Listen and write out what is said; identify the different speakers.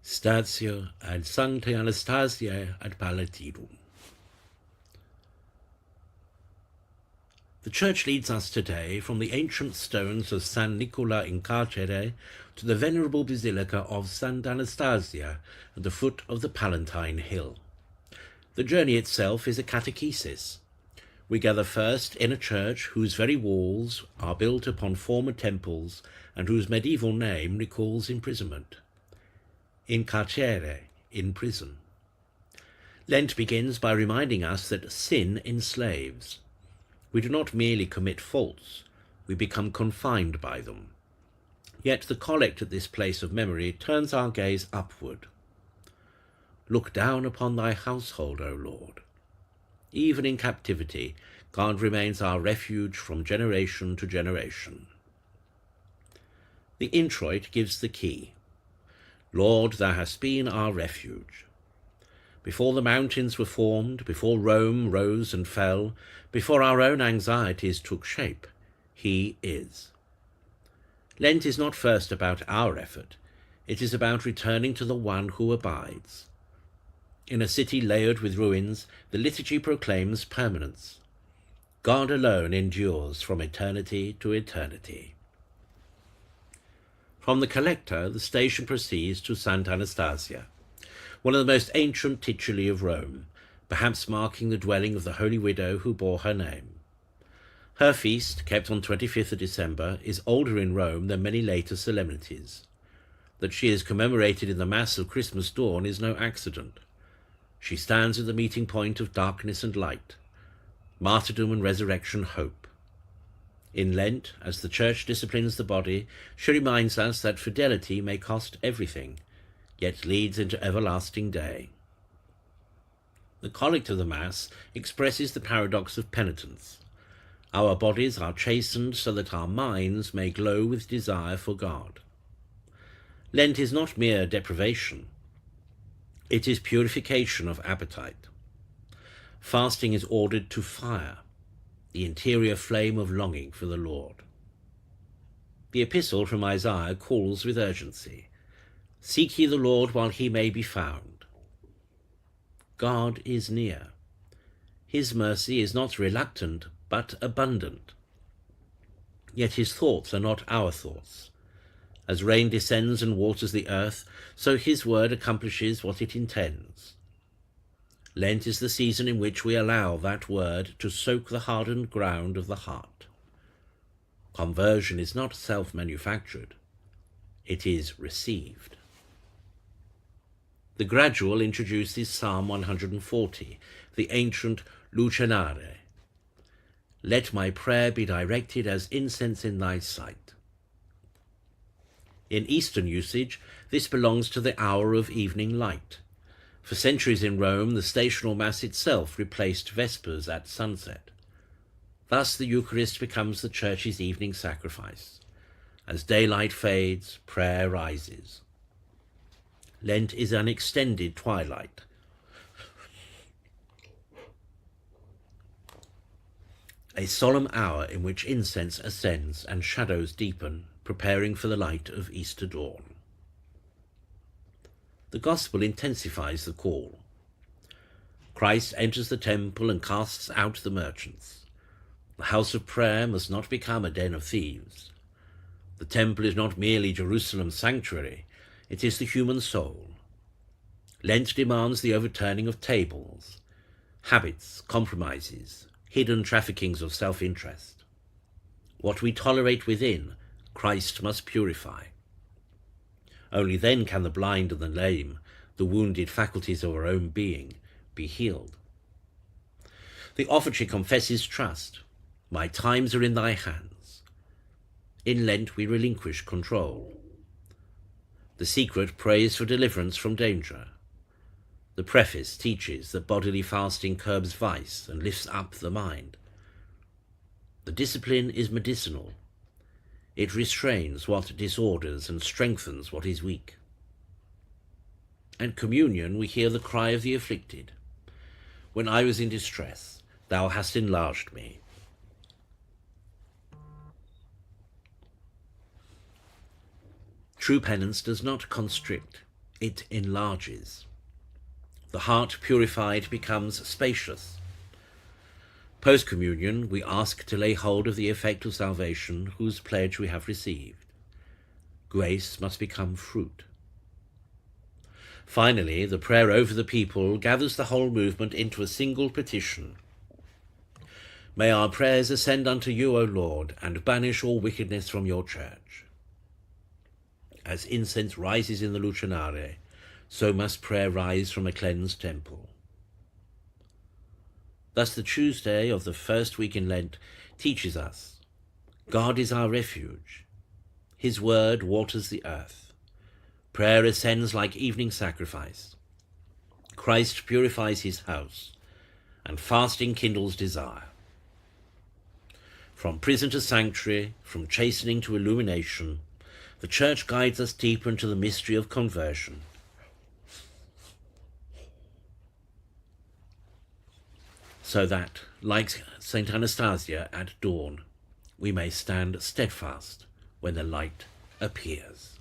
Speaker 1: Statio ad Sant'Anastasia ad Palatine. The Church leads us today from the ancient stones of San Nicola in Carcere to the venerable basilica of Sant'Anastasia at the foot of the Palatine hill. The journey itself is a catechesis. We gather first in a church whose very walls are built upon former temples and whose medieval name recalls imprisonment. In Carcere, in prison. Lent begins by reminding us that sin enslaves. We do not merely commit faults, we become confined by them. Yet the collect at this place of memory turns our gaze upward. Look down upon thy household, O Lord. Even in captivity, God remains our refuge from generation to generation. The introit gives the key. Lord, thou hast been our refuge. Before the mountains were formed, before Rome rose and fell, before our own anxieties took shape, he is. Lent is not first about our effort. It is about returning to the one who abides. In a city layered with ruins, the liturgy proclaims permanence. God alone endures from eternity to eternity. From the collector, the station proceeds to Sant'Anastasia, one of the most ancient tituli of Rome, perhaps marking the dwelling of the holy widow who bore her name. Her feast, kept on 25th of December, is older in Rome than many later solemnities. That she is commemorated in the Mass of Christmas dawn is no accident. She stands at the meeting point of darkness and light, martyrdom and resurrection hope. In Lent, as the Church disciplines the body, she reminds us that fidelity may cost everything, yet leads into everlasting day. The collect of the Mass expresses the paradox of penitence. Our bodies are chastened so that our minds may glow with desire for God. Lent is not mere deprivation. It is purification of appetite. Fasting is ordered to fire, the interior flame of longing for the Lord. The epistle from Isaiah calls with urgency, "Seek ye the Lord while he may be found." God is near. His mercy is not reluctant, but abundant. Yet his thoughts are not our thoughts. As rain descends and waters the earth, so his word accomplishes what it intends. Lent is the season in which we allow that word to soak the hardened ground of the heart. Conversion is not self-manufactured. It is received. The gradual introduces Psalm 140, the ancient Lucernare. Let my prayer be directed as incense in thy sight. In Eastern usage, this belongs to the hour of evening light. For centuries in Rome, the Stational Mass itself replaced Vespers at sunset. Thus the Eucharist becomes the Church's evening sacrifice. As daylight fades, prayer rises. Lent is an extended twilight. A solemn hour in which incense ascends and shadows deepen, preparing for the light of Easter dawn. The Gospel intensifies the call. Christ enters the temple and casts out the merchants. The house of prayer must not become a den of thieves. The temple is not merely Jerusalem's sanctuary, it is the human soul. Lent demands the overturning of tables, habits, compromises, hidden traffickings of self-interest. What we tolerate within, Christ must purify. Only then can the blind and the lame, the wounded faculties of our own being, be healed. The offertory confesses trust. My times are in thy hands. In Lent we relinquish control. The secret prays for deliverance from danger. The preface teaches that bodily fasting curbs vice and lifts up the mind. The discipline is medicinal. It restrains what disorders and strengthens what is weak. At communion we hear the cry of the afflicted. When I was in distress, thou hast enlarged me. True penance does not constrict, it enlarges. The heart purified becomes spacious. Post-communion, we ask to lay hold of the effect of salvation whose pledge we have received. Grace must become fruit. Finally, the prayer over the people gathers the whole movement into a single petition. May our prayers ascend unto you, O Lord, and banish all wickedness from your church. As incense rises in the lucinare, so must prayer rise from a cleansed temple. Thus the Tuesday of the first week in Lent teaches us, God is our refuge. His word waters the earth. Prayer ascends like evening sacrifice. Christ purifies his house, and fasting kindles desire. From prison to sanctuary, from chastening to illumination, the Church guides us deeper into the mystery of conversion. So that, like Sant'Anastasia at dawn, we may stand steadfast when the light appears.